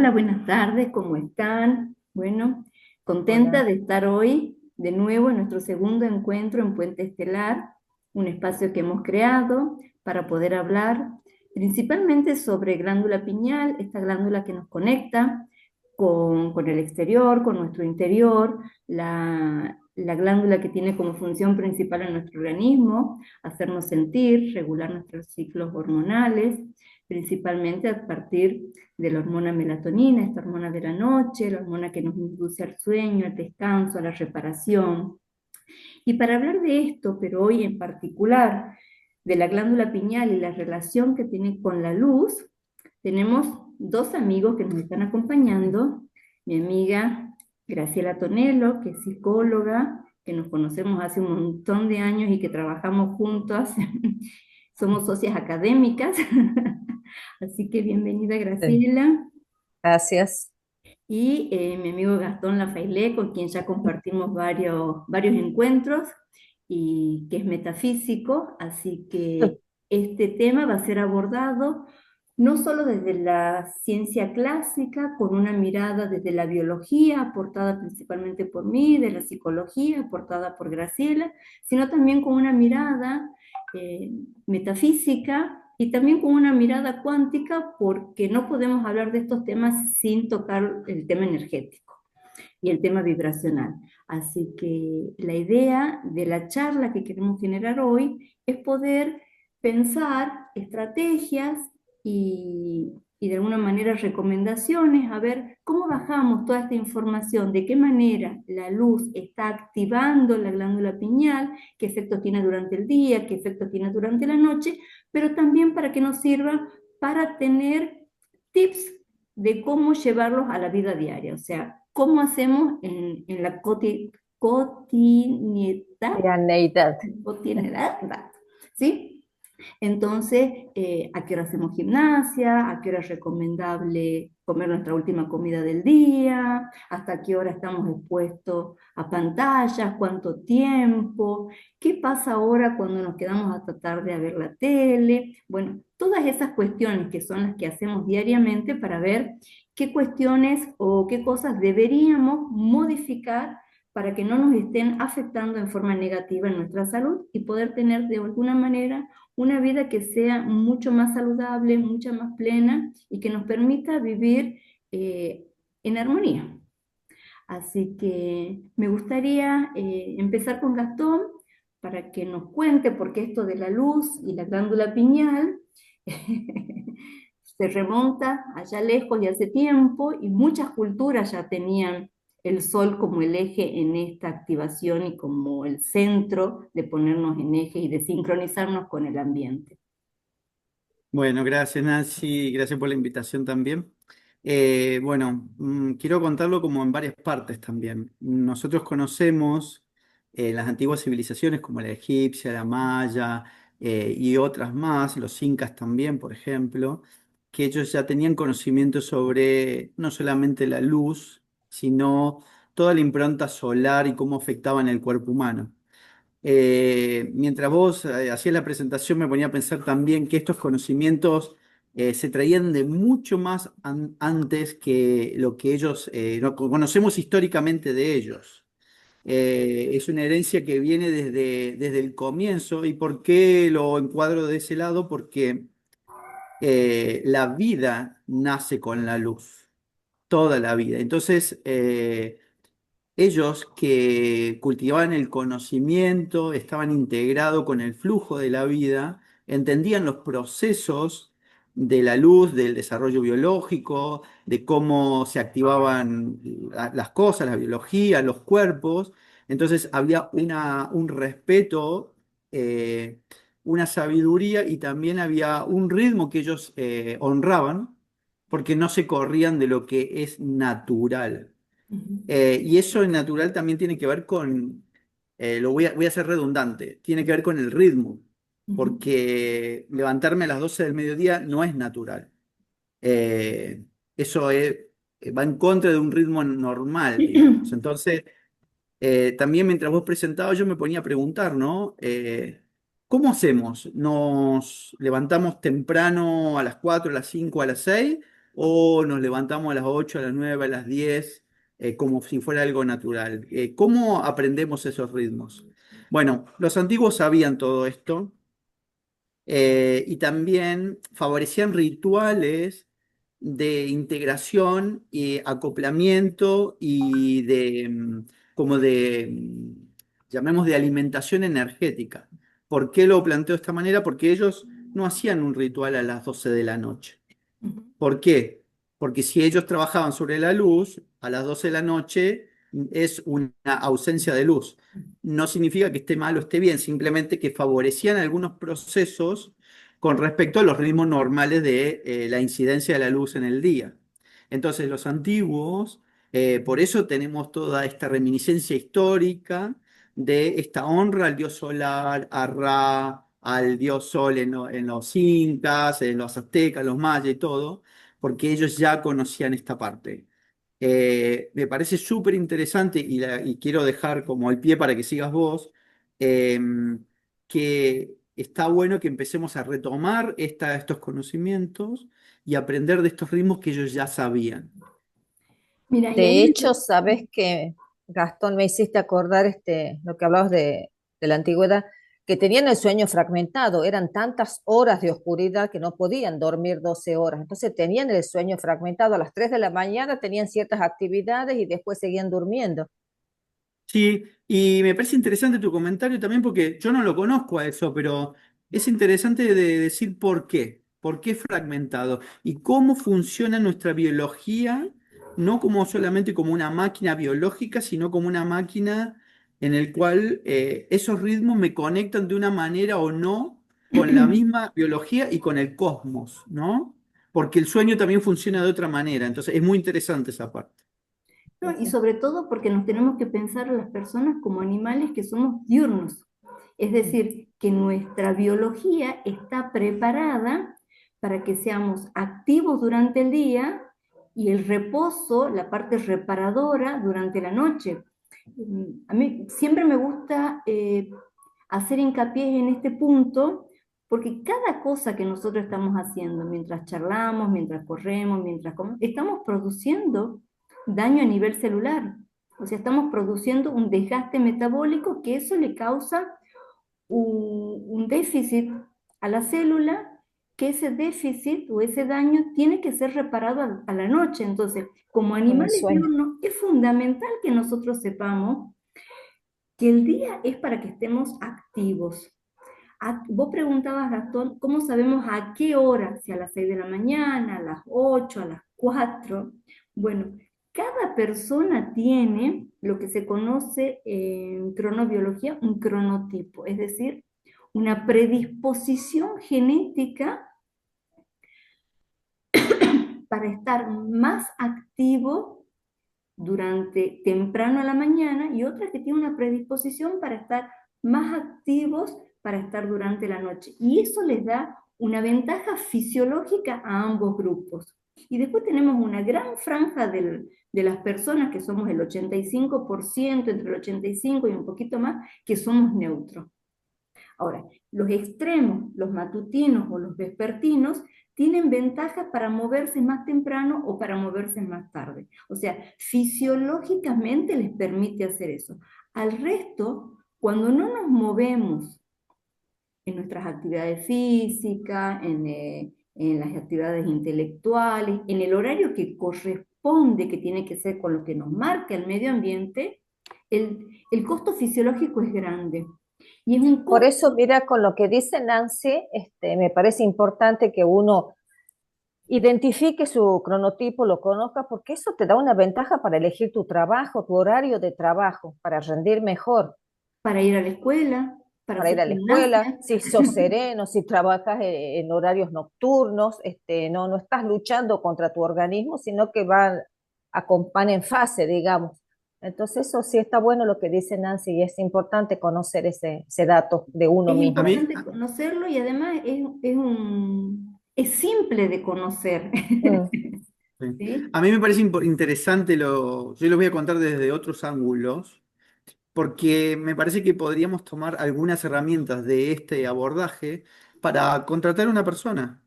Hola, buenas tardes, ¿cómo están? Bueno, contenta Hola. de estar hoy de nuevo en nuestro segundo encuentro en Puente Estelar, un espacio que hemos creado para poder hablar principalmente sobre glándula pineal, esta glándula que nos conecta con el exterior, con nuestro interior, la glándula que tiene como función principal en nuestro organismo, hacernos sentir, regular nuestros ciclos hormonales, principalmente a partir de la hormona melatonina, esta hormona de la noche, la hormona que nos induce al sueño, al descanso, a la reparación. Y para hablar de esto, pero hoy en particular de la glándula pineal y la relación que tiene con la luz, tenemos dos amigos que nos están acompañando. Mi amiga Graciela Tonelo, que es psicóloga, que nos conocemos hace un montón de años y que trabajamos juntas. Somos socias académicas. Así que bienvenida, Sí, Graciela. gracias. Y mi amigo Gastón Lafailé, con quien ya compartimos varios encuentros y que es metafísico, así que este tema va a ser abordado no solo desde la ciencia clásica, con una mirada desde la biología, aportada principalmente por mí, de la psicología, aportada por Graciela, sino también con una mirada eh, metafísica y también con una mirada cuántica, porque no podemos hablar de estos temas sin tocar el tema energético y el tema vibracional. Así que la idea de la charla que queremos generar hoy es poder pensar estrategias y de alguna manera recomendaciones, a ver cómo bajamos toda esta información, de qué manera la luz está activando la glándula pineal, qué efectos tiene durante el día, qué efectos tiene durante la noche, pero también para que nos sirva para tener tips de cómo llevarlos a la vida diaria, o sea, cómo hacemos en la cotidianidad, Neidad. cotidianidad, ¿sí? Entonces, ¿a qué hora hacemos gimnasia? ¿A qué hora es recomendable comer nuestra última comida del día? ¿Hasta qué hora estamos expuestos a pantallas? ¿Cuánto tiempo? ¿Qué pasa ahora cuando nos quedamos hasta tarde a ver la tele? Bueno, todas esas cuestiones que son las que hacemos diariamente para ver qué cuestiones o qué cosas deberíamos modificar para que no nos estén afectando en forma negativa en nuestra salud y poder tener de alguna manera una vida que sea mucho más saludable, mucho más plena y que nos permita vivir eh, en armonía. Así que me gustaría empezar con Gastón para que nos cuente por qué esto de la luz y la glándula pineal se remonta allá lejos y hace tiempo y muchas culturas ya tenían el sol como el eje en esta activación y como el centro de ponernos en eje y de sincronizarnos con el ambiente. Bueno, gracias Nancy, gracias por la invitación también. Quiero contarlo como en varias partes también. Nosotros conocemos las antiguas civilizaciones como la egipcia, la maya y otras más, los incas también, por ejemplo, que ellos ya tenían conocimiento sobre no solamente la luz, sino toda la impronta solar y cómo afectaba en el cuerpo humano. Mientras vos hacías la presentación, me ponía a pensar también que estos conocimientos se traían de mucho más antes que lo que ellos no conocemos históricamente de ellos. Es una herencia que viene desde el comienzo. ¿Y por qué lo encuadro de ese lado? Porque la vida nace con la luz, toda la vida. Entonces, ellos que cultivaban el conocimiento, estaban integrados con el flujo de la vida, entendían los procesos de la luz, del desarrollo biológico, de cómo se activaban las cosas, la biología, los cuerpos. Entonces había un respeto, eh, una sabiduría y también había un ritmo que ellos honraban porque no se corrían de lo que es natural. Y eso en natural también tiene que ver con, voy a ser redundante, tiene que ver con el ritmo, porque levantarme a las 12 del mediodía no es natural. Eh, eso va en contra de un ritmo normal, digamos. Entonces, también mientras vos presentabas, yo me ponía a preguntar, ¿no? ¿Cómo hacemos? ¿Nos levantamos temprano a las 4, a las 5, a las 6? o nos levantamos a las 8, a las 9, a las 10, como si fuera algo natural. ¿Cómo aprendemos esos ritmos? Bueno, los antiguos sabían todo esto y también favorecían rituales de integración y acoplamiento y de, como de, llamemos de alimentación energética. ¿Por qué lo planteo de esta manera? Porque ellos no hacían un ritual a las 12 de la noche. Ujú. ¿Por qué? Porque si ellos trabajaban sobre la luz, a las 12 de la noche es una ausencia de luz. No significa que esté mal o esté bien, simplemente que favorecían algunos procesos con respecto a los ritmos normales de la incidencia de la luz en el día. Entonces, los antiguos, por eso tenemos toda esta reminiscencia histórica de esta honra al dios solar, a Ra, al dios sol en los incas, en los aztecas, los mayas y todo, porque ellos ya conocían esta parte. Me parece súper interesante y quiero dejar como el pie para que sigas vos, eh, que está bueno que empecemos a retomar estos conocimientos y aprender de estos ritmos que ellos ya sabían. Mira, y De ahí hecho, sabes que, Gastón, me hiciste acordar lo que hablabas de la antigüedad, que tenían el sueño fragmentado, eran tantas horas de oscuridad que no podían dormir 12 horas, entonces tenían el sueño fragmentado, a las 3 de la mañana tenían ciertas actividades y después seguían durmiendo. Sí, y me parece interesante tu comentario también porque yo no lo conozco a eso, pero es interesante de decir por qué fragmentado y cómo funciona nuestra biología, no como solamente como una máquina biológica, sino como una máquina en el cual esos ritmos me conectan de una manera o no con la misma biología y con el cosmos, ¿no? Porque el sueño también funciona de otra manera, entonces es muy interesante esa parte. no, y sobre todo porque nos tenemos que pensar a las personas como animales que somos diurnos. Es decir, que nuestra biología está preparada para que seamos activos durante el día y el reposo, la parte reparadora durante la noche. A mí siempre me gusta hacer hincapié en este punto porque cada cosa que nosotros estamos haciendo, mientras charlamos, mientras corremos, mientras comemos, estamos produciendo daño a nivel celular. O sea, estamos produciendo un desgaste metabólico que eso le causa un déficit a la célula, que ese déficit o ese daño tiene que ser reparado a la noche. Entonces, como Con el animales sueño. diurnos, es fundamental que nosotros sepamos que el día es para que estemos activos. Vos preguntabas, Gastón, ¿cómo sabemos a qué hora? Si a las 6 de la mañana, a las 8, a las 4. Bueno, cada persona tiene lo que se conoce en cronobiología un cronotipo, es decir, una predisposición genética para estar más activo durante temprano a la mañana y otra que tiene una predisposición para estar más activos para estar durante la noche. Y eso les da una ventaja fisiológica a ambos grupos. Y después tenemos una gran franja de las personas, que somos el 85%, entre el 85 y un poquito más, que somos neutros. Ahora, los extremos, los matutinos o los vespertinos, tienen ventajas para moverse más temprano o para moverse más tarde. O sea, fisiológicamente les permite hacer eso. Al resto, cuando no nos movemos en nuestras actividades físicas, en las actividades intelectuales, en el horario que corresponde, que tiene que ser con lo que nos marca el medio ambiente, el costo fisiológico es grande. Y es un Por eso, costo. mira, con lo que dice Nancy, me parece importante que uno identifique su cronotipo, lo conozca, porque eso te da una ventaja para elegir tu trabajo, tu horario de trabajo, para rendir mejor, Para ir a la escuela, para para ir hacer a la escuela. gimnasia. Si sos sereno, si trabajas en horarios nocturnos, no estás luchando contra tu organismo, sino que acompaña en fase, digamos. Entonces, eso sí está bueno lo que dice Nancy y es importante conocer ese dato de uno Es A mismo. mí, importante conocerlo y además es simple de conocer. Mm. sí. ¿Sí? A mí me parece interesante yo lo voy a contar desde otros ángulos, porque me parece que podríamos tomar algunas herramientas de este abordaje para contratar a una persona.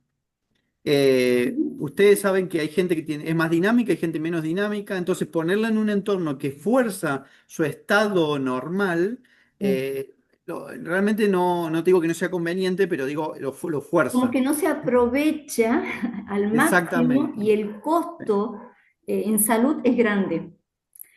Ustedes saben que hay gente que es más dinámica, hay gente menos dinámica, entonces ponerla en un entorno que fuerza su estado normal, Mm. realmente no te digo que no sea conveniente, pero digo, lo Como fuerza. que no se aprovecha al máximo y Exactamente. el costo en salud es grande.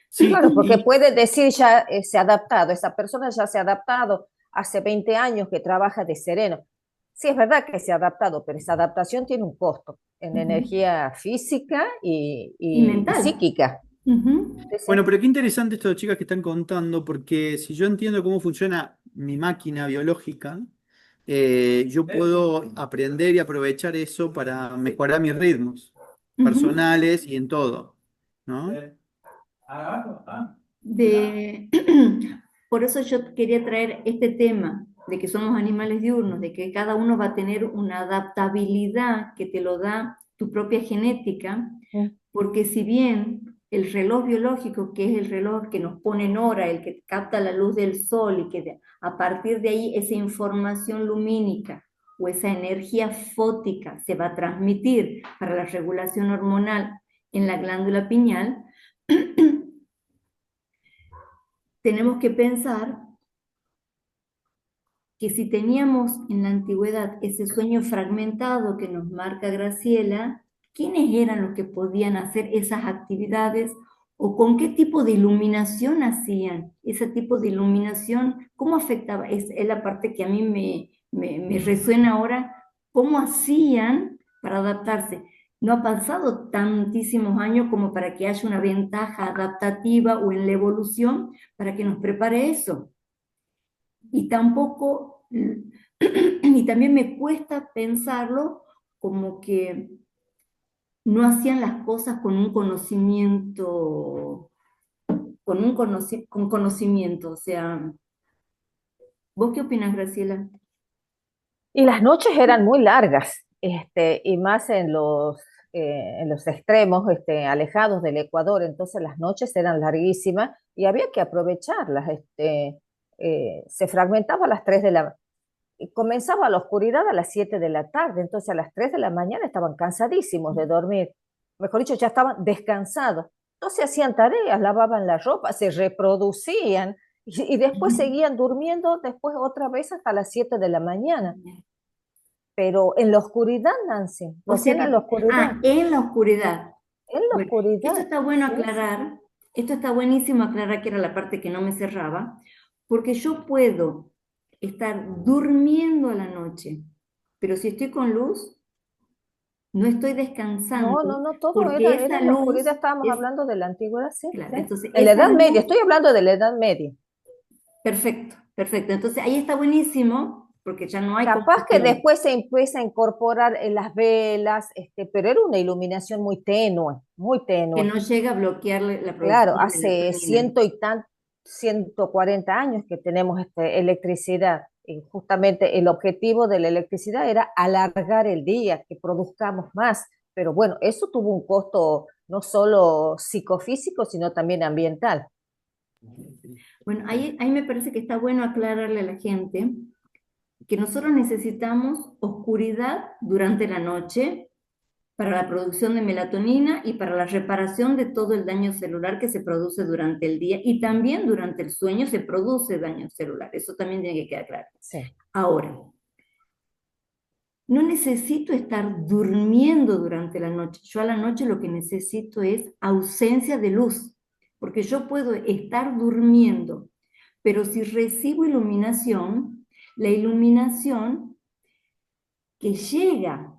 Sí, Claro, porque y puede decir ya se ha adaptado, esa persona ya se ha adaptado, hace 20 años que trabaja de sereno. Sí, es verdad que se ha adaptado, pero esa adaptación tiene un costo en Ujú. energía física Y y mental. psíquica. Ujú. Sí, sí. bueno, pero qué interesante esto de chicas que están contando, porque si yo entiendo cómo funciona mi máquina biológica, yo puedo aprender y aprovechar eso para mejorar mis ritmos Ujú. personales y en todo, ¿no? de, por eso yo quería traer este tema de que somos animales diurnos, de que cada uno va a tener una adaptabilidad que te lo da tu propia genética, Mm. porque si bien el reloj biológico, que es el reloj que nos pone en hora, el que capta la luz del sol y que a partir de ahí esa información lumínica o esa energía fótica se va a transmitir para la regulación hormonal en la glándula pineal, tenemos que pensar que si teníamos en la antigüedad ese sueño fragmentado que nos marca Graciela, ¿quiénes eran los que podían hacer esas actividades o con qué tipo de iluminación hacían? Ese tipo de iluminación, ¿cómo afectaba? Es la parte que a mí me resuena ahora, ¿cómo hacían para adaptarse? No ha pasado tantísimos años como para que haya una ventaja adaptativa o en la evolución para que nos prepare eso. Y tampoco, y también me cuesta pensarlo como que no hacían las cosas con un conocimiento, con conocimiento. O sea, ¿vos qué opinas, Graciela? Y las noches eran muy largas, y más en los extremos, alejados del Ecuador, entonces las noches eran larguísimas y había que aprovecharlas. Se fragmentaba a las 3 de la, y comenzaba la oscuridad a las 7 de la tarde, entonces a las 3 de la mañana estaban cansadísimos de dormir, mejor dicho, ya estaban descansados. Entonces hacían tareas, lavaban la ropa, se reproducían y después seguían durmiendo después otra vez hasta las 7 de la mañana. Pero en la oscuridad, Nancy, lo O sea hacían en la que, oscuridad, en la oscuridad. en la Bueno, esto oscuridad, está bueno sí, sí. aclarar, esto está buenísimo aclarar que era la parte que no me cerraba, porque yo puedo estar durmiendo a la noche, pero si estoy con luz, no estoy No, descansando, no, no, todo porque era esa en la oscuridad, luz estábamos es, hablando de la antigüedad, sí, claro, sí. entonces En la esa Edad Media, luz, estoy hablando de la Edad Media. perfecto, perfecto. Entonces ahí está buenísimo, porque ya no hay Capaz que confusión, después se empieza a incorporar en las velas, pero era una iluminación muy tenue, muy que tenue. no llega a bloquear la Claro, producción de hace melatonina. ciento y tan, 140 años que tenemos electricidad. Y justamente el objetivo de la electricidad era alargar el día, que produzcamos más. Pero bueno, eso tuvo un costo no solo psicofísico, sino también ambiental. Bueno, ahí me parece que está bueno aclararle a la gente que nosotros necesitamos oscuridad durante la noche para la producción de melatonina y para la reparación de todo el daño celular que se produce durante el día y también durante el sueño se produce daño celular. Eso también tiene que quedar claro. Sí. Ahora, no necesito estar durmiendo durante la noche. Yo a la noche lo que necesito es ausencia de luz, porque yo puedo estar durmiendo, pero si recibo iluminación, la iluminación que llega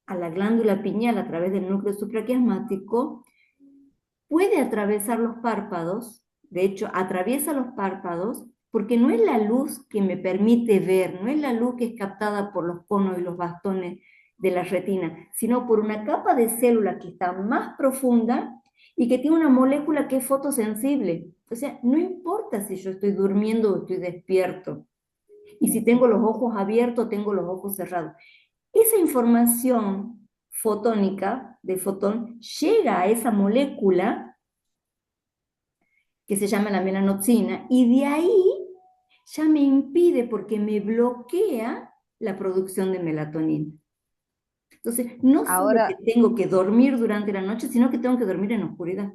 a la glándula pineal a través del núcleo supraquiasmático puede atravesar los párpados, de hecho atraviesa los párpados, porque no es la luz que me permite ver, no es la luz que es captada por los conos y los bastones de la retina, sino por una capa de célula que está más profunda y que tiene una molécula que es fotosensible. O sea, no importa si yo estoy durmiendo o estoy despierto, y si tengo los ojos abiertos o tengo los ojos cerrados. Esa información fotónica de fotón llega a esa molécula que se llama la melanopsina y de ahí ya me impide porque me bloquea la producción de melatonina. Entonces, no solo que Ahora, tengo que dormir durante la noche, sino que tengo que dormir en la oscuridad.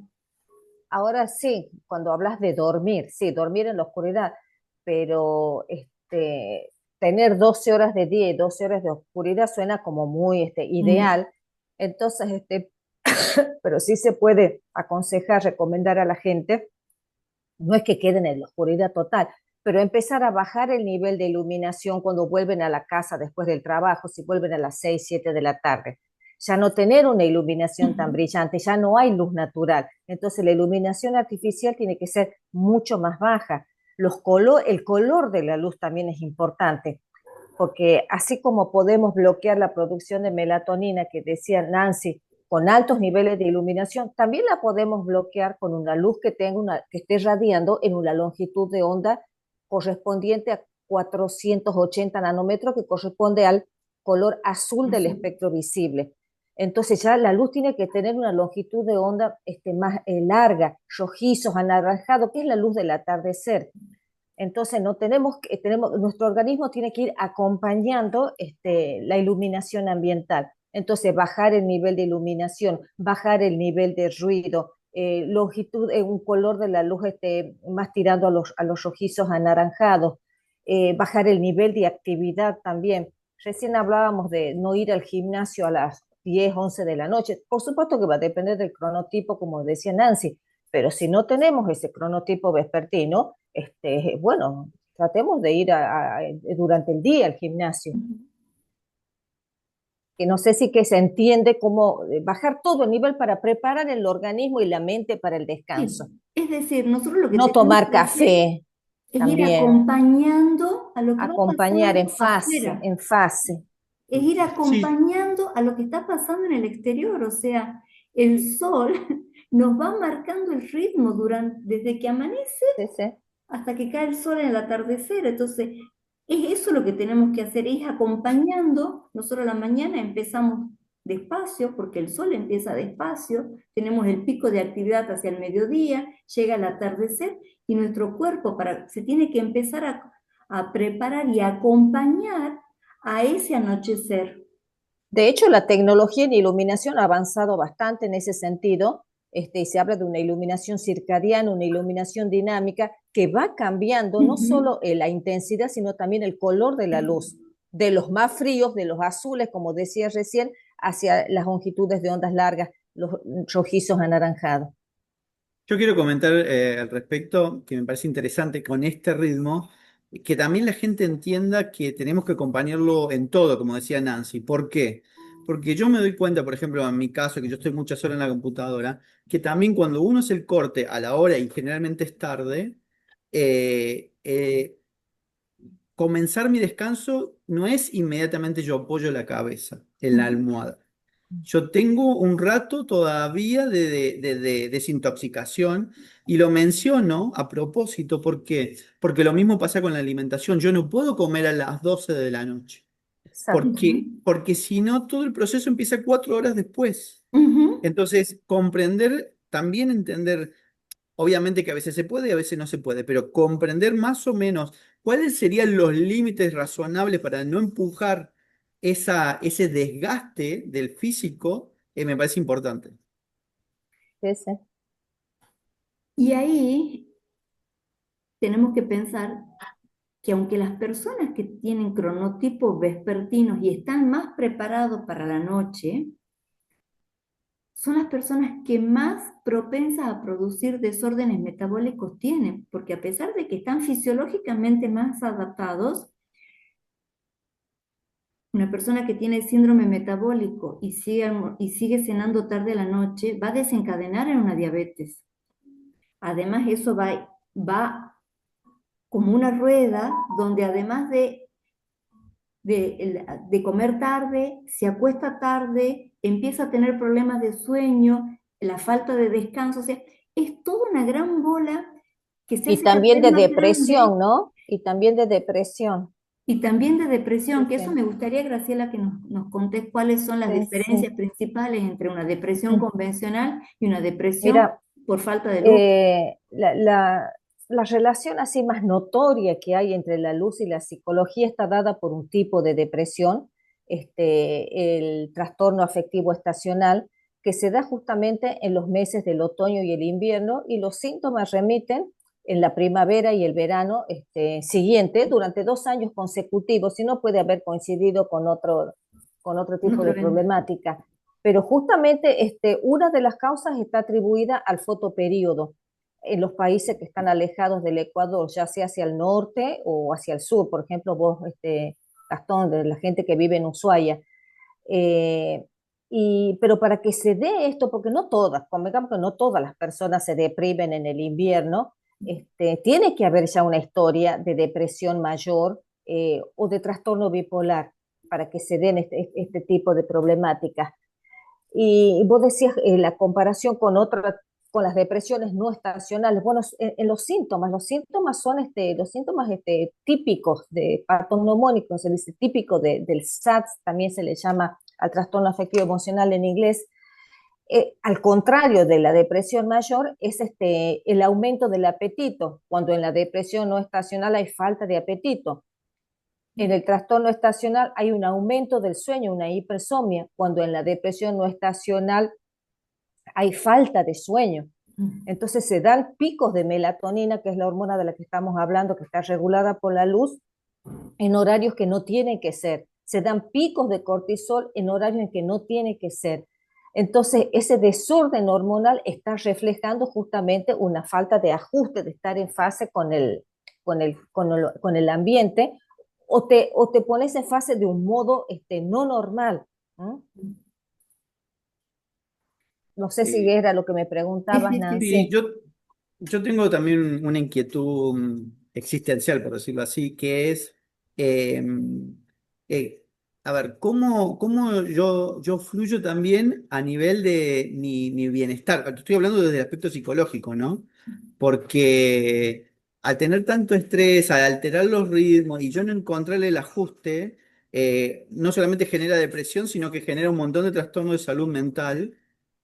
ahora sí, cuando hablas de dormir, sí, dormir en la oscuridad, pero tener 12 horas de día y 12 horas de oscuridad suena como muy Mm, ideal. Entonces, pero sí se puede aconsejar, recomendar a la gente, no es que queden en la oscuridad total, pero empezar a bajar el nivel de iluminación cuando vuelven a la casa después del trabajo, si vuelven a las 6 7 de la tarde. Ya no tener una iluminación tan ujú, brillante, ya no hay luz natural. Entonces la iluminación artificial tiene que ser mucho más baja. El color de la luz también es importante, porque así como podemos bloquear la producción de melatonina que decía Nancy con altos niveles de iluminación, también la podemos bloquear con una luz que esté radiando en una longitud de onda correspondiente a 480 nanómetros, que corresponde al color azul del azul. espectro visible. Entonces ya la luz tiene que tener una longitud de onda más larga, rojizos, anaranjado, que es la luz del atardecer. Entonces no nuestro organismo tiene que ir acompañando la iluminación ambiental. Entonces bajar el nivel de iluminación, bajar el nivel de ruido, longitud, un color de la luz más tirando a los rojizos anaranjados, bajar el nivel de actividad también. Recién hablábamos de no ir al gimnasio a las 10 11 de la noche. Por supuesto que va a depender del cronotipo, como decía Nancy, pero si no tenemos ese cronotipo vespertino, bueno, tratemos de ir durante el día al gimnasio. Ujú. Que no sé si que se entiende cómo bajar todo el nivel para preparar el organismo y la mente para el descanso. Sí, es decir, nosotros lo que No tenemos tomar que hacer café es ir también, acompañando a lo que va acompañar pasando afuera, en fase. es ir Sí, acompañando a lo que está pasando en el exterior, o sea, el sol nos va marcando el ritmo desde que amanece Sí, sí. hasta que cae el sol en el atardecer. Entonces, es eso lo que tenemos que hacer, es acompañando. Nosotros a la mañana empezamos despacio, porque el sol empieza despacio, tenemos el pico de actividad hacia el mediodía, llega el atardecer y nuestro cuerpo se tiene que empezar a preparar y a acompañar a ese anochecer. De hecho, la tecnología en iluminación ha avanzado bastante en ese sentido. Y se habla de una iluminación circadiana, una iluminación dinámica que va cambiando no Ujú. solo la intensidad, sino también el color de la luz, de los más fríos, de los azules, como decía recién, hacia las longitudes de ondas largas, los rojizos anaranjados. yo quiero comentar al respecto, que me parece interesante con este ritmo, que también la gente entienda que tenemos que acompañarlo en todo, como decía Nancy. ¿Por qué? Porque yo me doy cuenta, por ejemplo, en mi caso, que yo estoy muchas horas en la computadora, que también cuando uno hace el corte a la hora y generalmente es tarde, eh, eh, comenzar mi descanso no es inmediatamente yo apoyo la cabeza en la Ujú. almohada. Yo tengo un rato todavía de desintoxicación y lo menciono a propósito. ¿Por qué? Porque lo mismo pasa con la alimentación. Yo no puedo comer a las 12 de la noche Exacto. porque si no, todo el proceso empieza 4 horas después. Ujú. Entonces, comprender, también entender. Obviamente que a veces se puede y a veces no se puede, pero comprender más o menos cuáles serían los límites razonables para no empujar ese desgaste del físico, me parece importante. Sí, sí. Y ahí tenemos que pensar que aunque las personas que tienen cronotipos vespertinos y están más preparados para la noche, son las personas que más propensas a producir desórdenes metabólicos tienen, porque a pesar de que están fisiológicamente más adaptados, una persona que tiene síndrome metabólico y sigue cenando tarde a la noche va a desencadenar en una diabetes. Además, eso va como una rueda donde además de comer tarde, se acuesta tarde, empieza a tener problemas de sueño, la falta de descanso, o sea, es toda una gran bola que se Y hace cada también vez de más grande depresión, ¿no? Y también de depresión. y también de Sí, depresión, que eso sí. me gustaría, Graciela, que nos contés cuáles son las Sí, diferencias sí. principales entre una depresión convencional y una depresión Mira, por falta de luz. eh, la, la- la relación así más notoria que hay entre la luz y la psicología está dada por un tipo de depresión el trastorno afectivo estacional, que se da justamente en los meses del otoño y el invierno, y los síntomas remiten en la primavera y el verano siguiente, durante 2 años consecutivos, si no puede haber coincidido con otro tipo Otro de evento. problemática. Pero justamente una de las causas está atribuida al fotoperíodo en los países que están alejados del Ecuador, ya sea hacia el norte o hacia el sur. Por ejemplo, vos, Gastón, de la gente que vive en Ushuaia. Eh, pero para que se dé esto, porque no todas, convengamos que no todas las personas se deprimen en el invierno, tiene que haber ya una historia de depresión mayor o de trastorno bipolar para que se den este tipo de problemáticas. Y vos decías la comparación con las depresiones no estacionales. Bueno, en los síntomas son los síntomas típicos de patognomónicos, se dice típico del SATS, también se le llama al trastorno afectivo emocional en inglés. Al contrario de la depresión mayor, es el aumento del apetito, cuando en la depresión no estacional hay falta de apetito. En el trastorno estacional hay un aumento del sueño, una hipersomnia, cuando en la depresión no estacional hay falta de sueño. Entonces se dan picos de melatonina, que es la hormona de la que estamos hablando, que está regulada por la luz, en horarios que no tienen que ser. Se dan picos de cortisol en horarios en que no tiene que ser. Entonces, ese desorden hormonal está reflejando justamente una falta de ajuste, de estar en fase con el ambiente, o te pones en fase de un modo no normal. ¿Mm? No sé si Eh, era lo que me Sí, preguntabas, sí, sí, sí, Nancy. sí. yo tengo también una inquietud existencial, por decirlo así, que es, eh, eh, a ver, ¿cómo yo fluyo también a nivel de mi bienestar? Estoy hablando desde el aspecto psicológico, ¿no? Porque al tener tanto estrés, al alterar los ritmos y yo no encontrarle el ajuste, no solamente genera depresión, sino que genera un montón de trastornos de salud mental.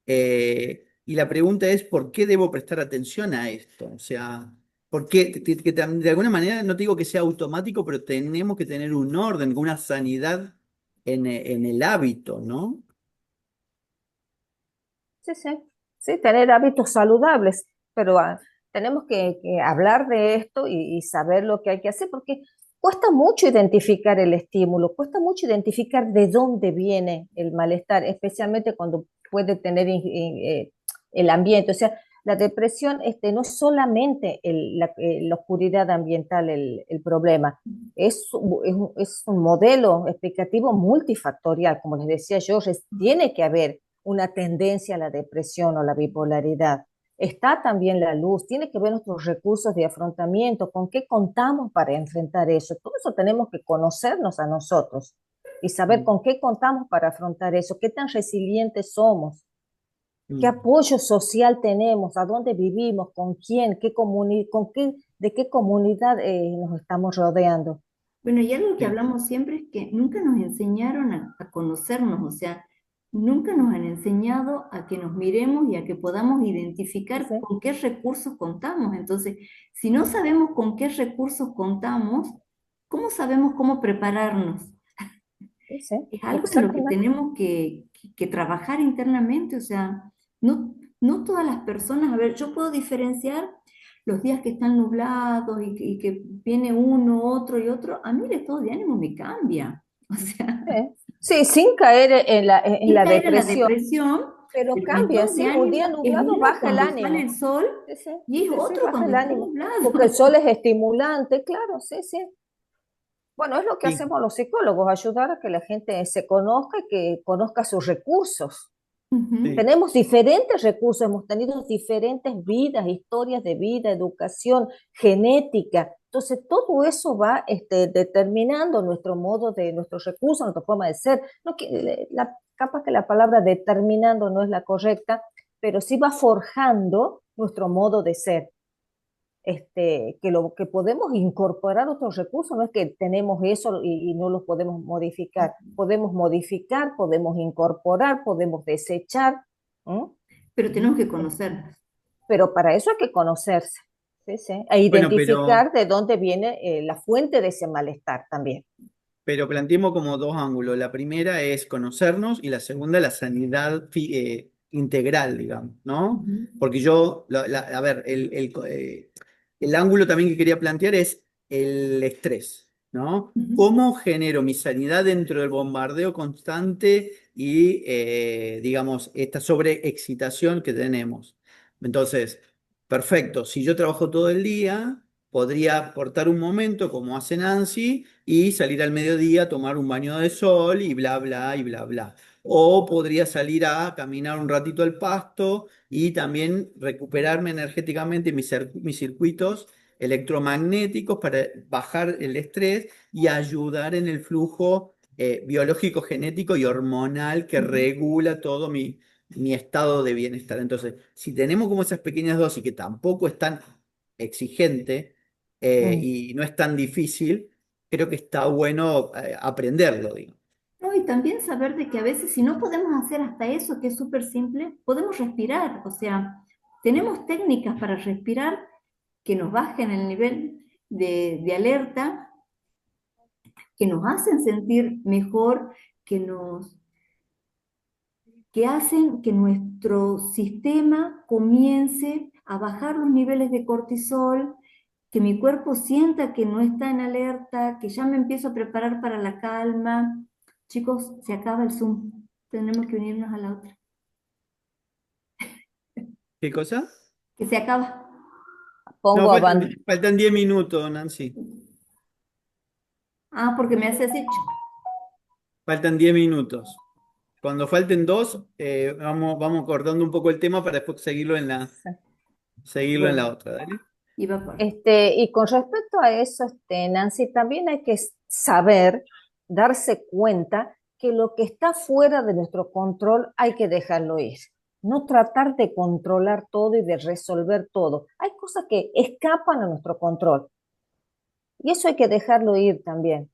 Y la pregunta es, ¿por qué debo prestar atención a esto? O sea, ¿por qué? De alguna manera, no te digo que sea automático, pero tenemos que tener un orden, una sanidad en el hábito, ¿no? Sí, sí, sí, tener hábitos saludables, pero tenemos que hablar de esto y saber lo que hay que hacer, porque cuesta mucho identificar el estímulo, cuesta mucho identificar de dónde viene el malestar, especialmente cuando puede tener el ambiente. O sea, la depresión no es solamente la oscuridad ambiental el problema, es un modelo explicativo multifactorial, como les decía yo, tiene que haber una tendencia a la depresión o la bipolaridad. Está también la luz, tiene que ver nuestros recursos de afrontamiento, con qué contamos para enfrentar eso. Todo eso tenemos que conocernos a nosotros y saber Mm, con qué contamos para afrontar eso, qué tan resilientes somos, qué mm. apoyo social tenemos, a dónde vivimos, con quién, de qué comunidad nos estamos rodeando. Bueno, y algo que Sí. hablamos siempre es que nunca nos enseñaron a conocernos, o sea, nunca nos han enseñado a que nos miremos y a que podamos Sí, identificar sí, con qué recursos contamos. Entonces, si no sabemos con qué recursos contamos, ¿cómo sabemos cómo prepararnos? sí, sí, Es algo en lo que exactamente. tenemos que trabajar internamente, o sea, no todas las personas, a ver, yo puedo diferenciar los días que están nublados y que viene uno, otro y otro, a mí el estado de ánimo me cambia, o sea, Sí, sí, sin caer en sin la caer en la depresión, pero pero mi cambia, estado de ¿sí? Un día ánimo es nublado uno baja el cuando sale el ánimo. sol Sí, sí, y es sí, sí, otro baja cuando el está ánimo. nublado. Porque el sol es estimulante, claro, sí, sí. Bueno, es lo que Sí, hacemos los psicólogos, ayudar a que la gente se conozca y que conozca sus recursos. Ujú. sí. Tenemos diferentes recursos, hemos tenido diferentes vidas, historias de vida, educación, genética. Entonces, todo eso va determinando nuestro modo nuestros recursos, nuestra forma de ser. No, capaz que la palabra determinando no es la correcta, pero sí va forjando nuestro modo de ser. Que podemos incorporar otros recursos, no es que tenemos eso y no los podemos modificar, podemos incorporar, podemos desechar, ¿m? Pero tenemos que conocernos. Pero para eso hay que conocerse, ¿sí? ¿Sí? E Bueno, pero identificar de dónde viene la fuente de ese malestar también. pero planteemos como dos ángulos. La primera es conocernos y la segunda la sanidad integral, digamos, ¿no? Ujú, Porque yo, a ver, el ángulo también que quería plantear es el estrés, ¿no? ujú, ¿Cómo genero mi sanidad dentro del bombardeo constante y, digamos, esta sobreexcitación que tenemos? Entonces, perfecto, si yo trabajo todo el día, podría cortar un momento, como hace Nancy, y salir al mediodía a tomar un baño de sol y bla, bla, y bla, bla. O podría salir a caminar un ratito al pasto y también recuperarme energéticamente mis circuitos electromagnéticos para bajar el estrés y ayudar en el flujo biológico, genético y hormonal que ujú. regula todo mi estado de bienestar. Entonces, si tenemos como esas pequeñas dosis que tampoco es tan exigente Mm. y no es tan difícil, creo que está bueno aprenderlo, digo. No, y también saber de que a veces si no podemos hacer hasta eso, que es súper simple, podemos respirar. O sea, tenemos técnicas para respirar que nos bajen el nivel de alerta, que nos hacen sentir mejor, que nos, que hacen que nuestro sistema comience a bajar los niveles de cortisol, que mi cuerpo sienta que no está en alerta, que ya me empiezo a preparar para la calma. Chicos, se acaba el Zoom. Tenemos que unirnos a la otra. ¿Qué cosa? Que se acaba. No, Pongo faltan 10 minutos, Nancy. Ah, porque me hace así. Faltan 10 minutos. Cuando falten dos, vamos cortando un poco el tema para después seguirlo en la Bueno, otra, ¿dale? iba por. Y con respecto a eso, Nancy, también hay que saber, darse cuenta que lo que está fuera de nuestro control hay que dejarlo ir. No tratar de controlar todo y de resolver todo. Hay cosas que escapan a nuestro control y eso hay que dejarlo ir también.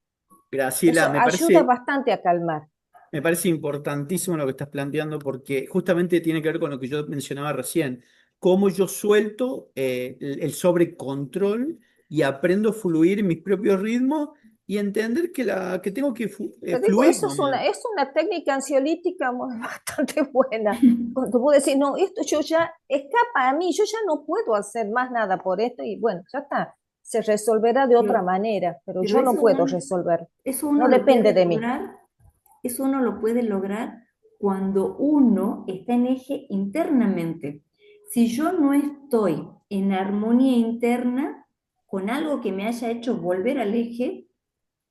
Graciela, Eso ayuda bastante a calmar. me parece importantísimo lo que estás planteando porque justamente tiene que ver con lo que yo mencionaba recién, cómo yo suelto el sobrecontrol y aprendo a fluir en mis propios ritmos y entender que tengo que Te digo, fluir eso nomás. es una técnica ansiolítica bastante buena. Cuando puedo decir, no, esto yo ya escapa a mí, yo ya no puedo hacer más nada por esto y bueno, ya está, se resolverá de otra Pero, manera, pero pero yo no puedo resolver, eso no uno lo depende puede de mí. lograr, eso uno lo puede lograr cuando uno está en eje internamente. Si yo no estoy en armonía interna con algo que me haya hecho volver al eje,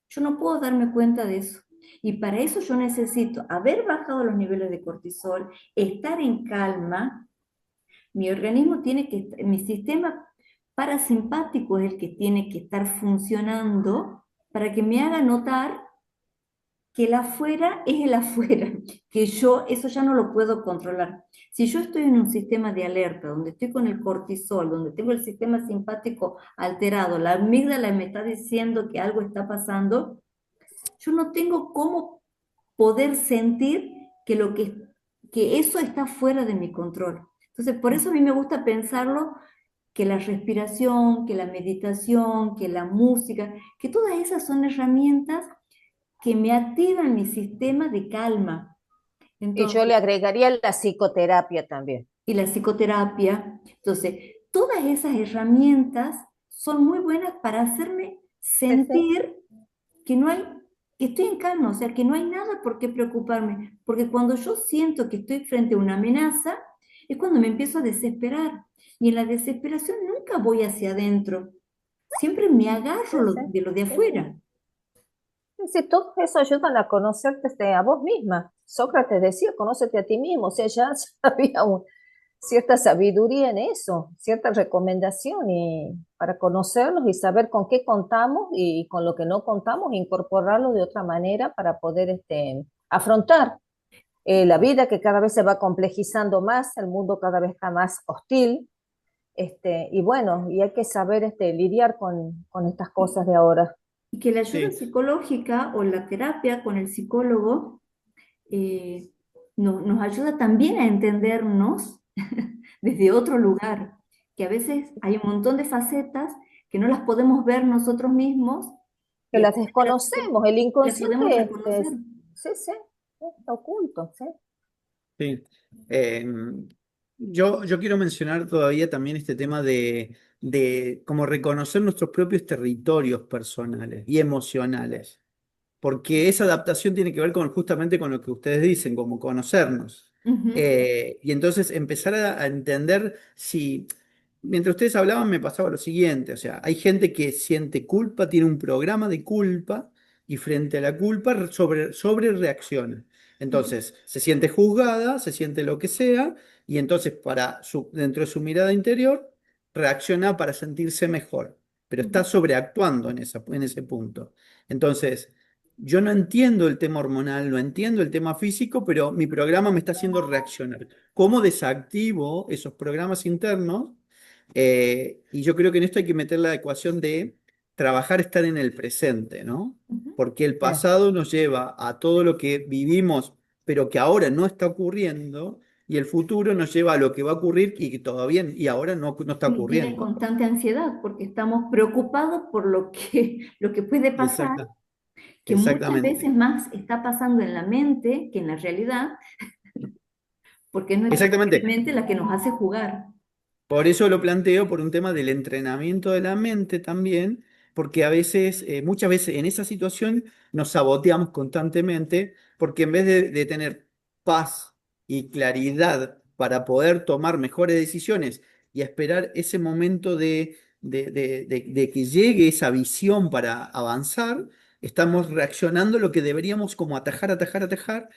yo no puedo darme cuenta de eso. Y para eso yo necesito haber bajado los niveles de cortisol, estar en calma. Mi organismo tiene que, mi sistema parasimpático es el que tiene que estar funcionando para que me haga notar que el afuera es el afuera, que yo eso ya no lo puedo controlar. Si yo estoy en un sistema de alerta, donde estoy con el cortisol, donde tengo el sistema simpático alterado, la amígdala me está diciendo que algo está pasando, yo no tengo cómo poder sentir que, que eso está fuera de mi control. Entonces, por eso a mí me gusta pensarlo, que la respiración, que la meditación, que la música, que todas esas son herramientas que me activan mi sistema de calma. Y yo Entonces, le agregaría la psicoterapia también. y la psicoterapia. Entonces, todas esas herramientas son muy buenas para hacerme Sí, sí, sentir que no hay, que estoy en calma, o sea, que no hay nada por qué preocuparme, porque cuando yo siento que estoy frente a una amenaza, es cuando me empiezo a desesperar. Y en la desesperación nunca voy hacia adentro, siempre me sí, agarro sí, de lo de sí, sí. afuera. Sí, todo eso ayudan a conocerte a vos misma. Sócrates decía, conócete a ti mismo, o sea, ya había cierta sabiduría en eso, cierta recomendación y para conocerlos y saber con qué contamos y con lo que no contamos, incorporarlo de otra manera para poder afrontar la vida que cada vez se va complejizando más, el mundo cada vez está más hostil, y bueno, y hay que saber lidiar con estas cosas de ahora. Y que la ayuda Sí, psicológica o la terapia con el psicólogo nos ayuda también a entendernos desde otro lugar, que a veces hay un montón de facetas que no las podemos ver nosotros mismos que y las etcétera, que desconocemos, el le podemos inconsciente, reconocer. sí, sí, está oculto, sí. Sí. Eh, yo quiero mencionar todavía también este tema de cómo reconocer nuestros propios territorios personales y emocionales, porque esa adaptación tiene que ver con justamente con lo que ustedes dicen, como conocernos. Ujú, Y entonces empezar a entender si, mientras ustedes hablaban me pasaba lo siguiente, o sea, hay gente que siente culpa, tiene un programa de culpa y frente a la culpa sobre reacciona. ujú, Entonces, se siente juzgada, se siente lo que sea, y entonces dentro de su mirada interior reacciona para sentirse mejor, pero está ujú, sobreactuando en ese punto. Entonces, yo no entiendo el tema hormonal, no entiendo el tema físico, pero mi programa me está haciendo reaccionar. ¿Cómo desactivo esos programas internos? Y yo creo que en esto hay que meter la ecuación de trabajar, estar en el presente, ¿no? ujú. Porque el Sí, pasado nos lleva a todo lo que vivimos, pero que ahora no está ocurriendo, y el futuro nos lleva a lo que va a ocurrir y que todavía y ahora no está Y vive en ocurriendo. constante ansiedad porque estamos preocupados por lo que puede pasar, Exacta, que muchas veces exactamente. más está pasando en la mente que en la realidad, porque es nuestra propia Exactamente. mente la que nos hace jugar. Por eso lo planteo por un tema del entrenamiento de la mente también, porque a veces, muchas veces en esa situación nos saboteamos constantemente, porque en vez de tener paz y claridad para poder tomar mejores decisiones y esperar ese momento de que llegue esa visión para avanzar, estamos reaccionando lo que deberíamos como atajar, atajar, atajar,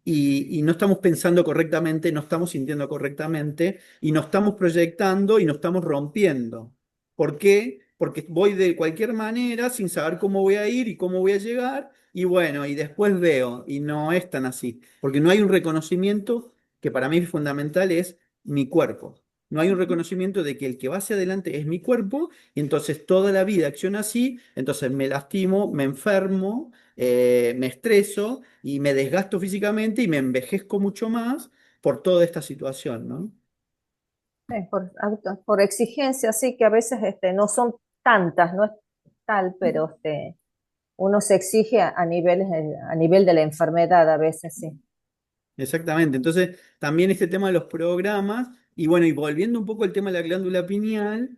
y no estamos pensando correctamente, no estamos sintiendo correctamente y nos estamos proyectando y nos estamos rompiendo. ¿Por qué? Porque voy de cualquier manera sin saber cómo voy a ir y cómo voy a llegar y bueno, y después veo y no es tan así, porque no hay un reconocimiento que para mí es fundamental, es mi cuerpo. No hay un reconocimiento de que el que va hacia adelante es mi cuerpo y entonces toda la vida acciona así, entonces me lastimo, me enfermo, me estreso y me desgasto físicamente y me envejezco mucho más por toda esta situación, ¿no? sí, por exigencia, sí, que a veces no son tantas, no es tal, pero uno se exige a nivel de la enfermedad a veces, sí. Exactamente. Entonces, también este tema de los programas, y bueno, y volviendo un poco al tema de la glándula pineal,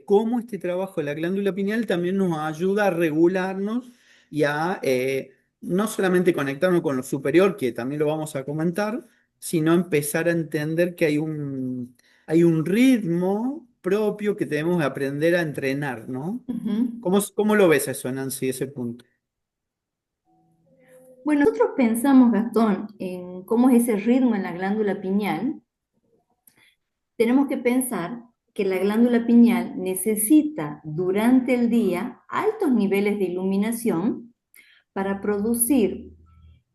cómo este trabajo de la glándula pineal también nos ayuda a regularnos y a no solamente conectarnos con lo superior, que también lo vamos a comentar, sino empezar a entender que hay un ritmo propio que tenemos que aprender a entrenar, ¿no? Ujú. ¿Cómo lo ves eso, Nancy, ese punto? Bueno, nosotros pensamos, Gastón, en cómo es ese ritmo en la glándula pineal. Tenemos que pensar que la glándula pineal necesita durante el día altos niveles de iluminación para producir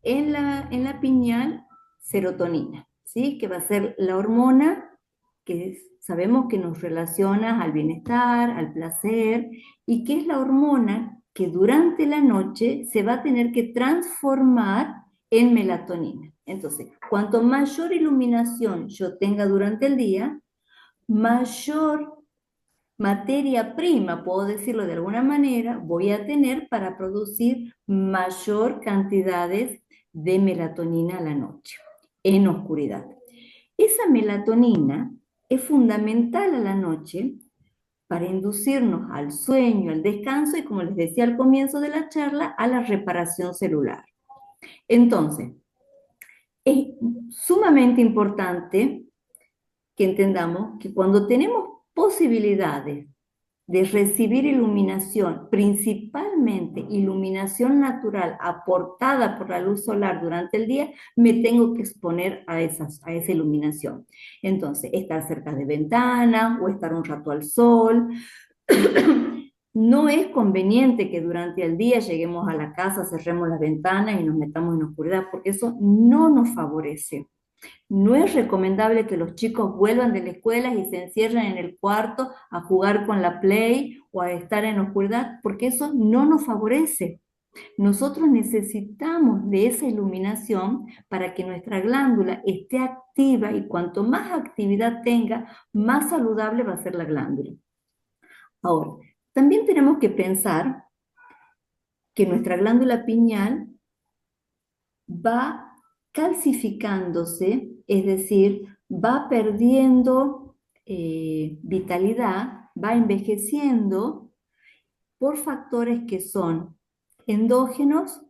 en la pineal serotonina, ¿sí? Que va a ser la hormona que sabemos que nos relaciona al bienestar, al placer, y que es la hormona que durante la noche se va a tener que transformar en melatonina. Entonces, cuanto mayor iluminación yo tenga durante el día, mayor materia prima, puedo decirlo de alguna manera, voy a tener para producir mayor cantidades de melatonina a la noche, en oscuridad. Esa melatonina es fundamental a la noche para inducirnos al sueño, al descanso y, como les decía al comienzo de la charla, a la reparación celular. Entonces, es sumamente importante que entendamos que cuando tenemos posibilidades de recibir iluminación, principalmente iluminación natural aportada por la luz solar durante el día, me tengo que exponer a esa iluminación. Entonces, estar cerca de ventanas o estar un rato al sol. No es conveniente que durante el día lleguemos a la casa, cerremos las ventanas y nos metamos en oscuridad, porque eso no nos favorece. No es recomendable que los chicos vuelvan de la escuela y se encierren en el cuarto a jugar con la Play o a estar en oscuridad, porque eso no nos favorece. Nosotros necesitamos de esa iluminación para que nuestra glándula esté activa y cuanto más actividad tenga, más saludable va a ser la glándula. Ahora, también tenemos que pensar que nuestra glándula pineal va calcificándose, es decir, va perdiendo vitalidad, va envejeciendo por factores que son endógenos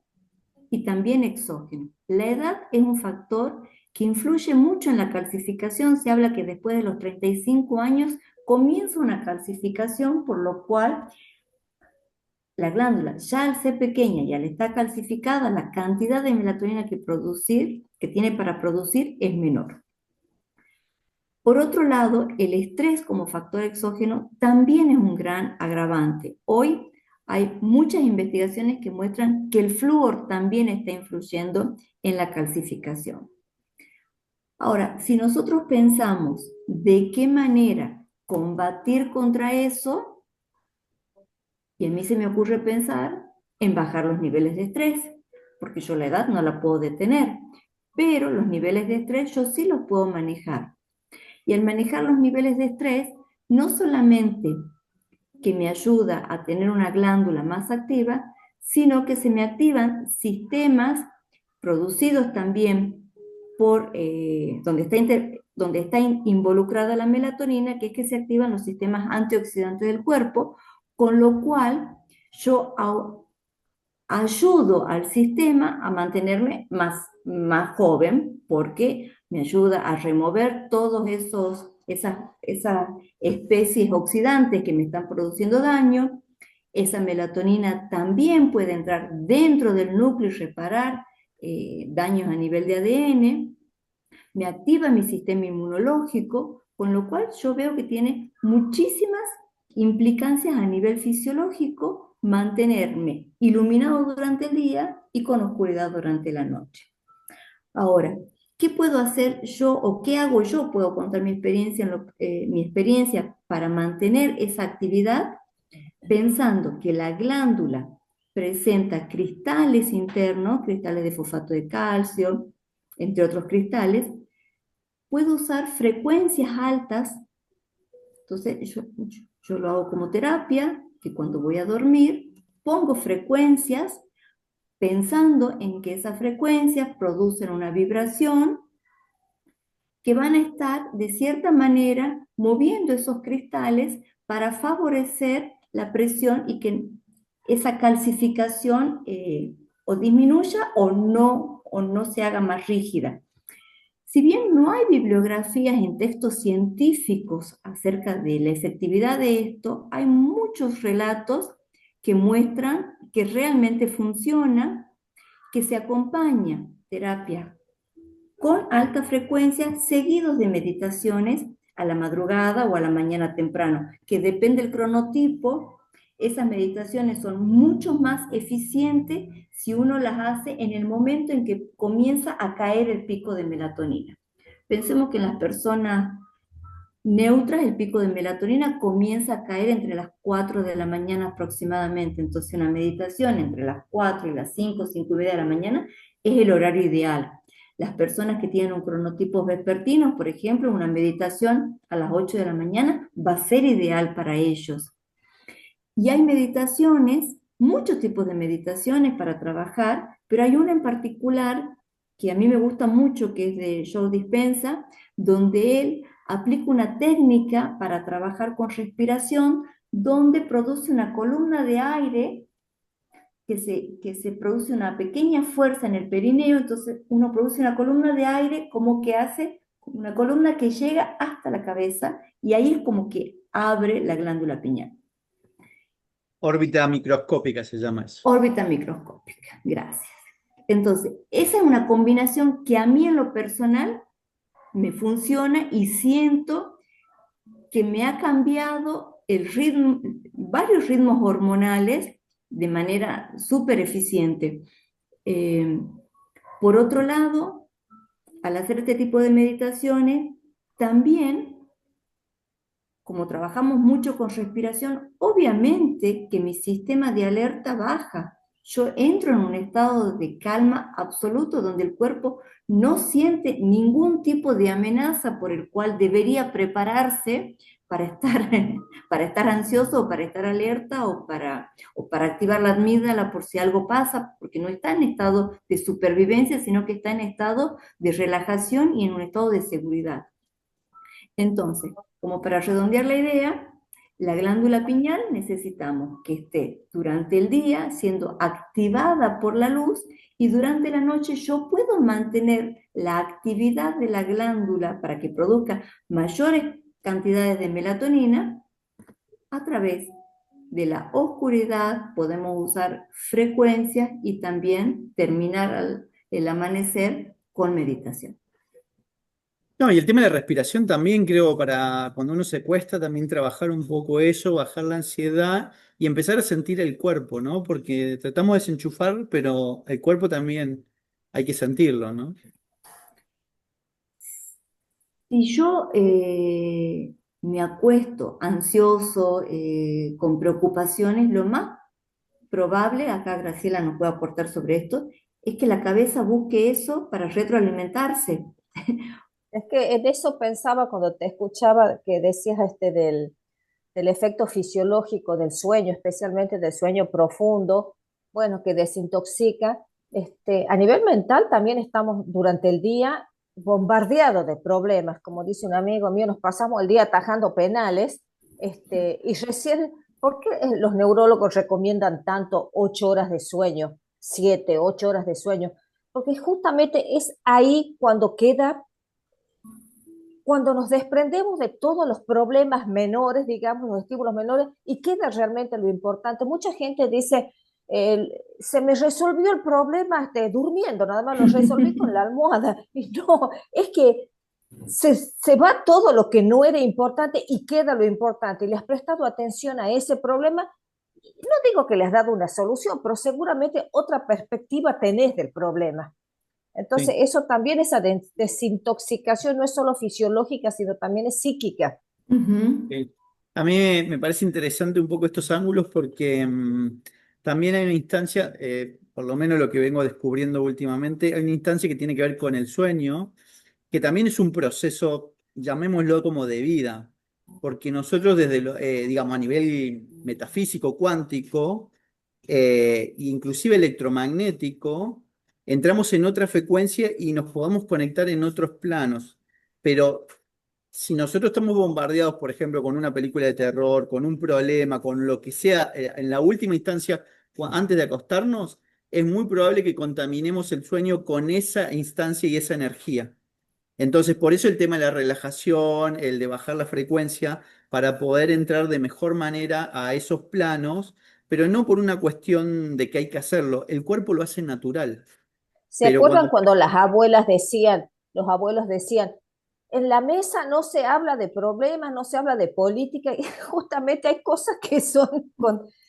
y también exógenos. La edad es un factor que influye mucho en la calcificación. Se habla que después de los 35 años comienza una calcificación, por lo cual la glándula, ya al ser pequeña y al estar calcificada, la cantidad de melatonina que tiene para producir es menor. Por otro lado, el estrés como factor exógeno también es un gran agravante. Hoy hay muchas investigaciones que muestran que el flúor también está influyendo en la calcificación. Ahora, si nosotros pensamos de qué manera combatir contra eso, y a mí se me ocurre pensar en bajar los niveles de estrés, porque yo la edad no la puedo detener, pero los niveles de estrés yo sí los puedo manejar. Y al manejar los niveles de estrés, no solamente que me ayuda a tener una glándula más activa, sino que se me activan sistemas producidos también por donde está involucrada la melatonina, que es que se activan los sistemas antioxidantes del cuerpo, con lo cual yo ayudo al sistema a mantenerme más joven, porque me ayuda a remover todos esas especies oxidantes que me están produciendo daño. Esa melatonina también puede entrar dentro del núcleo y reparar daños a nivel de ADN, me activa mi sistema inmunológico, con lo cual yo veo que tiene muchísimas implicancias a nivel fisiológico mantenerme iluminado durante el día y con oscuridad durante la noche. Ahora, ¿qué puedo hacer yo o qué hago yo? Puedo contar mi experiencia para mantener esa actividad pensando que la glándula presenta cristales internos, cristales de fosfato de calcio, entre otros cristales. Puedo usar frecuencias altas, entonces yo lo hago como terapia, que cuando voy a dormir pongo frecuencias pensando en que esas frecuencias producen una vibración que van a estar de cierta manera moviendo esos cristales para favorecer la presión y que esa calcificación o disminuya o no se haga más rígida. Si bien no hay bibliografías en textos científicos acerca de la efectividad de esto, hay muchos relatos que muestran que realmente funciona, que se acompaña terapia con alta frecuencia seguidos de meditaciones a la madrugada o a la mañana temprano, que depende del cronotipo. Esas meditaciones son mucho más eficientes si uno las hace en el momento en que comienza a caer el pico de melatonina. Pensemos que en las personas neutras el pico de melatonina comienza a caer entre las 4 de la mañana aproximadamente. Entonces una meditación entre las 4 y las 5, 5:30 de la mañana es el horario ideal. Las personas que tienen un cronotipo vespertino, por ejemplo, una meditación a las 8 de la mañana va a ser ideal para ellos. Y hay meditaciones, muchos tipos de meditaciones para trabajar, pero hay una en particular que a mí me gusta mucho, que es de Joe Dispenza, donde él aplica una técnica para trabajar con respiración, donde produce una columna de aire, que se produce una pequeña fuerza en el perineo, entonces uno produce una columna de aire como que hace una columna que llega hasta la cabeza, y ahí es como que abre la glándula pineal. Órbita microscópica se llama eso. Órbita microscópica, gracias. Entonces, esa es una combinación que a mí en lo personal me funciona y siento que me ha cambiado varios ritmos hormonales de manera súper eficiente. Por otro lado, al hacer este tipo de meditaciones, también, como trabajamos mucho con respiración, obviamente que mi sistema de alerta baja. Yo entro en un estado de calma absoluto donde el cuerpo no siente ningún tipo de amenaza por el cual debería prepararse para estar, para estar ansioso o para estar alerta o para activar la amígdala por si algo pasa, porque no está en estado de supervivencia, sino que está en estado de relajación y en un estado de seguridad. Entonces, como para redondear la idea, la glándula pineal necesitamos que esté durante el día siendo activada por la luz y durante la noche yo puedo mantener la actividad de la glándula para que produzca mayores cantidades de melatonina a través de la oscuridad. Podemos usar frecuencias y también terminar el amanecer con meditación. No, y el tema de respiración también creo para cuando uno se cuesta también trabajar un poco eso, bajar la ansiedad y empezar a sentir el cuerpo, ¿no? Porque tratamos de desenchufar, pero el cuerpo también hay que sentirlo, ¿no? Si yo me acuesto ansioso, con preocupaciones, lo más probable, acá Graciela nos puede aportar sobre esto, es que la cabeza busque eso para retroalimentarse. Es que en eso pensaba cuando te escuchaba que decías del efecto fisiológico del sueño, especialmente del sueño profundo, bueno, que desintoxica. A nivel mental también estamos durante el día bombardeados de problemas. Como dice un amigo mío, nos pasamos el día atajando penales, y recién, ¿por qué los neurólogos recomiendan tanto 8 horas de sueño, 7, 8 horas de sueño? Porque justamente es ahí cuando nos desprendemos de todos los problemas menores, digamos, los estímulos menores, y queda realmente lo importante. Mucha gente dice, se me resolvió el problema durmiendo, nada más lo resolví con la almohada. Y no, es que se va todo lo que no era importante y queda lo importante. Y le has prestado atención a ese problema. No digo que le has dado una solución, pero seguramente otra perspectiva tenés del problema. Entonces, Sí. eso también, esa desintoxicación no es solo fisiológica, sino también es psíquica. Ujú. Sí. A mí me parece interesante un poco estos ángulos porque también hay una instancia, por lo menos lo que vengo descubriendo últimamente, hay una instancia que tiene que ver con el sueño, que también es un proceso, llamémoslo como de vida, porque nosotros desde, digamos, a nivel metafísico, cuántico, inclusive electromagnético, entramos en otra frecuencia y nos podemos conectar en otros planos. Pero si nosotros estamos bombardeados, por ejemplo, con una película de terror, con un problema, con lo que sea, en la última instancia, antes de acostarnos, es muy probable que contaminemos el sueño con esa instancia y esa energía. Entonces, por eso el tema de la relajación, el de bajar la frecuencia, para poder entrar de mejor manera a esos planos, pero no por una cuestión de que hay que hacerlo. El cuerpo lo hace natural. ¿Se Pero acuerdan cuando cuando las abuelas decían, los abuelos decían, en la mesa no se habla de problemas, no se habla de política, y justamente hay cosas que son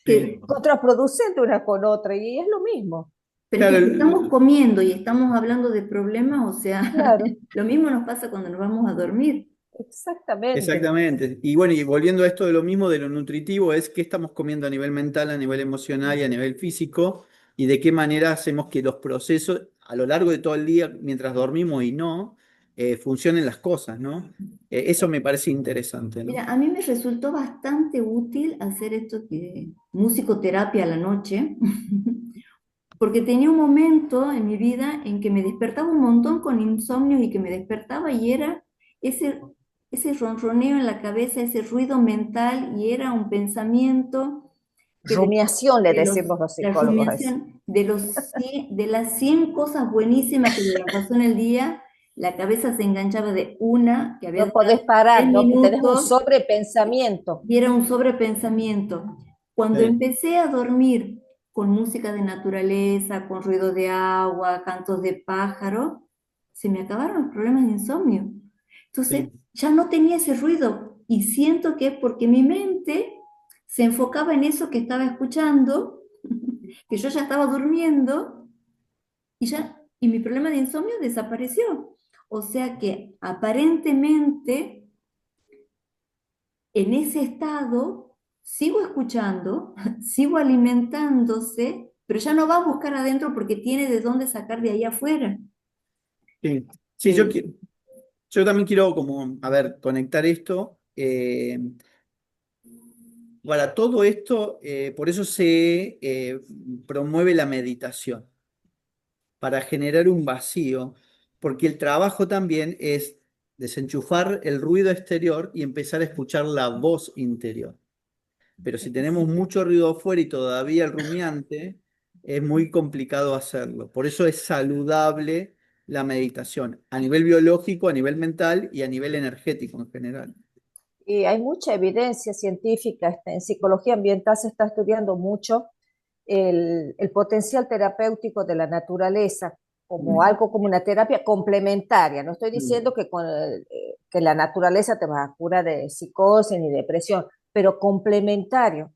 Sí. contraproducentes una con otra, y es lo mismo. Pero es Claro, que si estamos comiendo y estamos hablando de problemas, o sea, Claro, lo mismo nos pasa cuando nos vamos a dormir. exactamente. exactamente. Y bueno, y volviendo a esto de lo mismo, de lo nutritivo, es qué estamos comiendo a nivel mental, a nivel emocional y a nivel físico, y de qué manera hacemos que los procesos a lo largo de todo el día, mientras dormimos y no, funcionen las cosas, ¿no? Eso me parece interesante, ¿no? Mira, a mí me resultó bastante útil hacer esto que musicoterapia a la noche, porque tenía un momento en mi vida en que me despertaba un montón con insomnio y que me despertaba y era ese, ese ronroneo en la cabeza, ese ruido mental y era un pensamiento que Rumiación le de decimos los la psicólogos a eso. rumiación, de las 100 cosas buenísimas que le pasó en el día, la cabeza se enganchaba de una que había No durado podés 10 parar, no, tenés un minutos sobrepensamiento. y era un sobrepensamiento. Cuando Sí, empecé a dormir con música de naturaleza, con ruido de agua, cantos de pájaro, se me acabaron los problemas de insomnio. Entonces, sí, ya no tenía ese ruido y siento que es porque mi mente se enfocaba en eso que estaba escuchando, que yo ya estaba durmiendo y mi problema de insomnio desapareció. O sea que aparentemente en ese estado sigo escuchando, sigo alimentándose, pero ya no va a buscar adentro porque tiene de dónde sacar de ahí afuera. sí. Sí, Eh, yo también quiero como, a ver, conectar esto Eh, para todo esto, por eso se promueve la meditación, para generar un vacío, porque el trabajo también es desenchufar el ruido exterior y empezar a escuchar la voz interior. Pero si tenemos mucho ruido afuera y todavía el rumiante, es muy complicado hacerlo. Por eso es saludable la meditación, a nivel biológico, a nivel mental y a nivel energético en general. Y hay mucha evidencia científica, en psicología ambiental se está estudiando mucho el potencial terapéutico de la naturaleza como Mm, algo como una terapia complementaria. No estoy mm, diciendo que la naturaleza te va a curar de psicosis ni depresión, pero complementario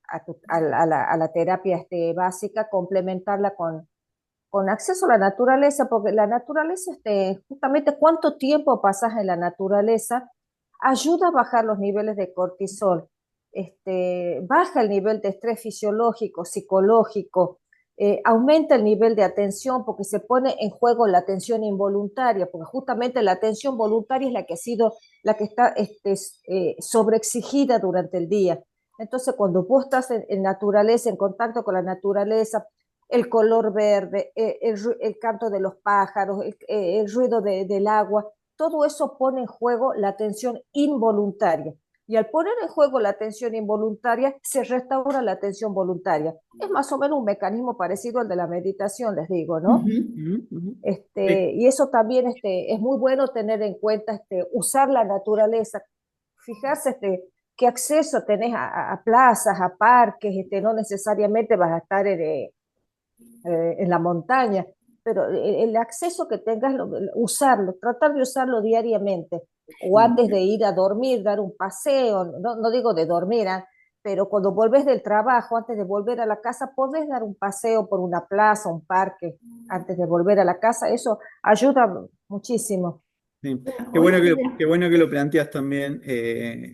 a la terapia básica, complementarla con acceso a la naturaleza, porque la naturaleza, justamente cuánto tiempo pasas en la naturaleza, ayuda a bajar los niveles de cortisol, baja el nivel de estrés fisiológico, psicológico, aumenta el nivel de atención porque se pone en juego la atención involuntaria, porque justamente la atención voluntaria es la que ha sido, la que está sobreexigida durante el día. Entonces, cuando vos estás en naturaleza, en contacto con la naturaleza, el color verde, el canto de los pájaros, el ruido del agua, todo eso pone en juego la atención involuntaria. Y al poner en juego la atención involuntaria, se restaura la atención voluntaria. Es más o menos un mecanismo parecido al de la meditación, les digo, ¿no? ujú, ujú, ujú. Sí, Y eso también es muy bueno tener en cuenta, usar la naturaleza, fijarse qué acceso tenés a plazas, a parques, no necesariamente vas a estar en la montaña, pero el acceso que tengas, usarlo, tratar de usarlo diariamente o antes de mm. ir a dormir, dar un paseo, no, no digo de dormir, ¿eh? Pero cuando volvés del trabajo, antes de volver a la casa, podés dar un paseo por una plaza, un parque, antes de volver a la casa, eso ayuda muchísimo. Sí. Hoy en Qué día, bueno que lo planteas también,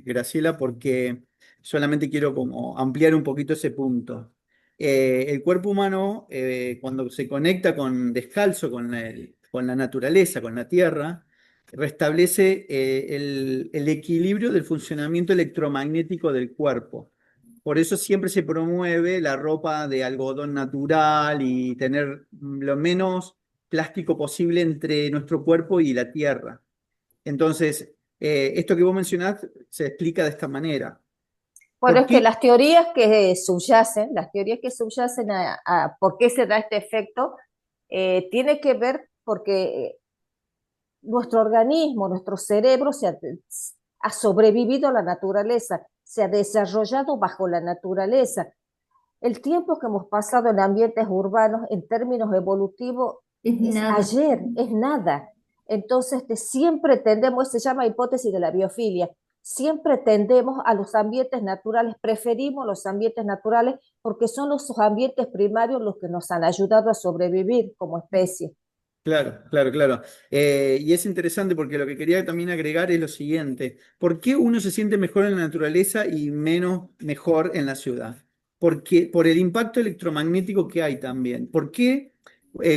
Graciela, porque solamente quiero como ampliar un poquito ese punto. El cuerpo humano, cuando se conecta con descalzo con la naturaleza, con la tierra, restablece el equilibrio del funcionamiento electromagnético del cuerpo. Por eso siempre se promueve la ropa de algodón natural y tener lo menos plástico posible entre nuestro cuerpo y la tierra. Entonces, esto que vos mencionás se explica de esta manera. Bueno, ¿Por es que qué? las teorías que subyacen a por qué se da este efecto, tiene que ver porque nuestro organismo, nuestro cerebro ha sobrevivido a la naturaleza, se ha desarrollado bajo la naturaleza. El tiempo que hemos pasado en ambientes urbanos en términos evolutivos es es nada. ayer, es nada. Entonces, siempre tendemos, se llama hipótesis de la biofilia, siempre tendemos a los ambientes naturales, preferimos los ambientes naturales porque son los ambientes primarios los que nos han ayudado a sobrevivir como especie. Claro, claro, claro. Y es interesante porque lo que quería también agregar es lo siguiente. ¿Por qué uno se siente mejor en la naturaleza y menos mejor en la ciudad? Porque por el impacto electromagnético que hay también. ¿Por qué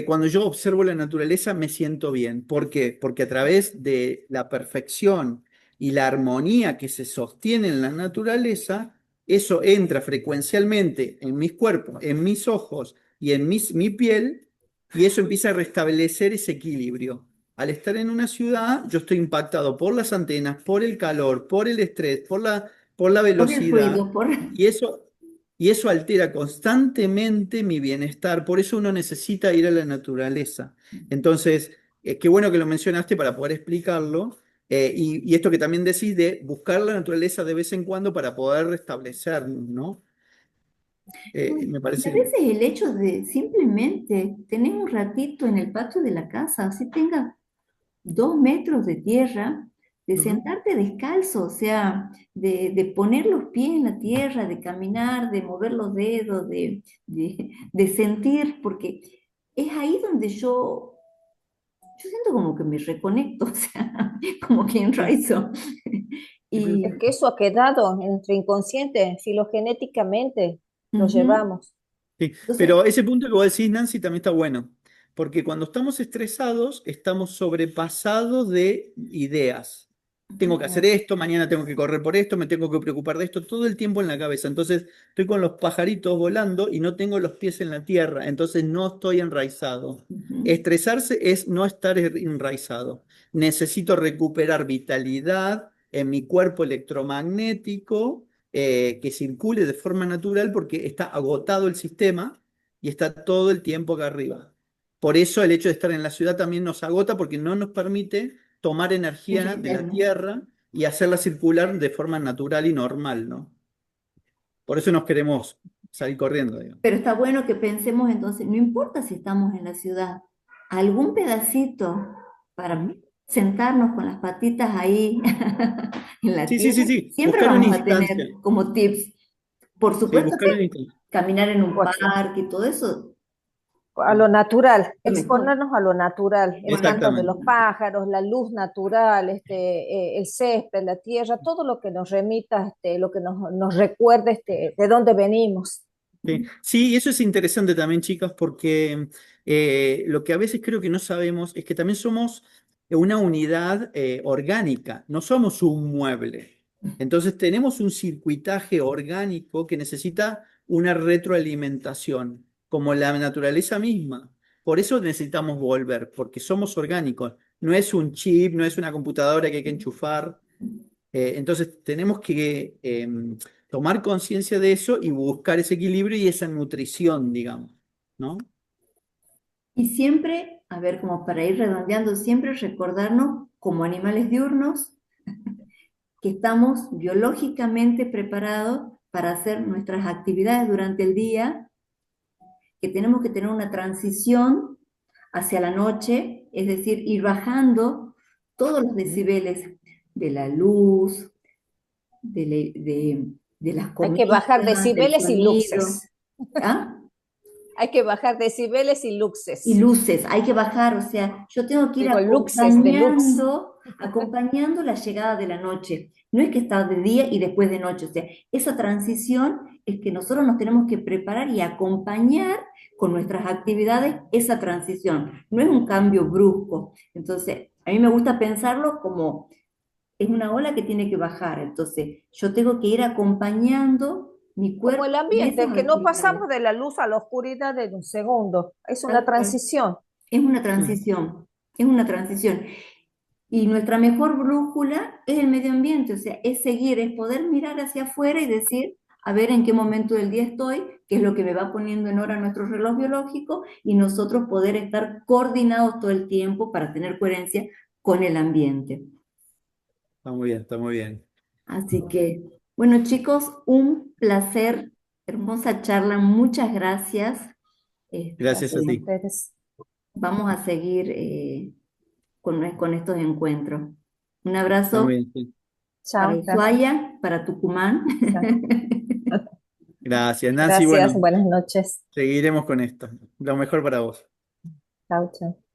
cuando yo observo la naturaleza me siento bien? ¿Por qué? Porque a través de la perfección y la armonía que se sostiene en la naturaleza, eso entra frecuencialmente en mis cuerpos, en mis ojos y en mi piel y eso empieza a restablecer ese equilibrio. Al estar en una ciudad, yo estoy impactado por las antenas, por el calor, por el estrés, por la Por el velocidad, ruido, por... y eso, y eso altera constantemente mi bienestar. Por eso uno necesita ir a la naturaleza. Entonces, qué bueno que lo mencionaste para poder explicarlo. Y esto que también decís de buscar la naturaleza de vez en cuando para poder restablecernos, ¿no? Me Y a parece. veces el hecho de simplemente tener un ratito en el patio de la casa, así tenga 2 metros de tierra, de Ujú. sentarte descalzo, o sea, de poner los pies en la tierra, de caminar, de mover los dedos, de sentir, porque es ahí donde yo siento como que me reconecto, o sea, como que Sí, enraizo. sí, sí, Es Y que eso ha quedado en nuestro inconsciente, filogenéticamente lo ujú, llevamos. sí, entonces, pero ese punto que vos decís, Nancy, también está bueno, porque cuando estamos estresados, estamos sobrepasados de ideas. tengo que hacer esto, mañana tengo que correr por esto, me tengo que preocupar de esto, todo el tiempo en la cabeza. Entonces estoy con los pajaritos volando y no tengo los pies en la tierra, entonces no estoy enraizado. Ujú. Estresarse es no estar enraizado. Necesito recuperar vitalidad en mi cuerpo electromagnético, que circule de forma natural porque está agotado el sistema y está todo el tiempo acá arriba. Por eso el hecho de estar en la ciudad también nos agota porque no nos permite tomar energía de la Defendernos. tierra y hacerla circular de forma natural y normal, ¿no? Por eso nos queremos salir corriendo, digamos. Pero está bueno que pensemos entonces, no importa si estamos en la ciudad, algún pedacito para Ujú. sentarnos con las patitas ahí en la Sí, sí, tierra, sí, sí. siempre Buscar una vamos a instancia. tener como tips. Por Sí, supuesto buscar una que instancia. caminar en un Porque parque y todo eso, a lo natural, lo mejor. exponernos a lo natural, el Bueno, canto de Exactamente. los pájaros, la luz natural, el césped, la tierra, todo lo que nos remita, lo que nos recuerde de dónde venimos. Sí, sí, y eso es interesante también, chicas, porque lo que a veces creo que no sabemos es que también somos una unidad orgánica, no somos un mueble. Entonces tenemos un circuitaje orgánico que necesita una retroalimentación, como la naturaleza misma. Por eso necesitamos volver, porque somos orgánicos. No es un chip, no es una computadora que hay que enchufar. Entonces tenemos que tomar conciencia de eso y buscar ese equilibrio y esa nutrición, digamos, ¿no? y siempre, a ver, como para ir redondeando, siempre recordarnos como animales diurnos que estamos biológicamente preparados para hacer nuestras actividades durante el día, que tenemos que tener una transición hacia la noche, es decir, ir bajando todos los ¿Mm? decibeles de la luz, de las Hay que bajar comidas, del decibeles y sonido, luxes. ¿ah? Hay que bajar decibeles y Y luxes. luces, hay que bajar, o sea, yo tengo que ir Digo, luxes de lux. acompañando la llegada de la noche. No es que está de día y después de noche, o sea, esa transición es que nosotros nos tenemos que preparar y acompañar con nuestras actividades esa transición. No es un cambio brusco. Entonces, a mí me gusta pensarlo como es una ola que tiene que bajar. Entonces, yo tengo que ir acompañando mi Como cuerpo el en ambiente, esas que no actividades. pasamos de la luz a la oscuridad en un segundo. Es una Tal cual. transición. Es una Mm. transición, es una transición. Y nuestra mejor brújula es el medio ambiente, o sea, es seguir, es poder mirar hacia afuera y decir, a ver en qué momento del día estoy, qué es lo que me va poniendo en hora nuestro reloj biológico y nosotros poder estar coordinados todo el tiempo para tener coherencia con el ambiente. Está muy bien, está muy bien. Así que, bueno chicos, un placer, hermosa charla, muchas gracias. Gracias a Gracias a Este, ti. ustedes. vamos a seguir con estos encuentros. Un Está muy abrazo bien, sí. para Chao, gracias. Ushuaia, para Tucumán. Chao. Gracias, Nancy. Gracias, Bueno, buenas noches. seguiremos con esto. Lo mejor para vos. Chao, chao.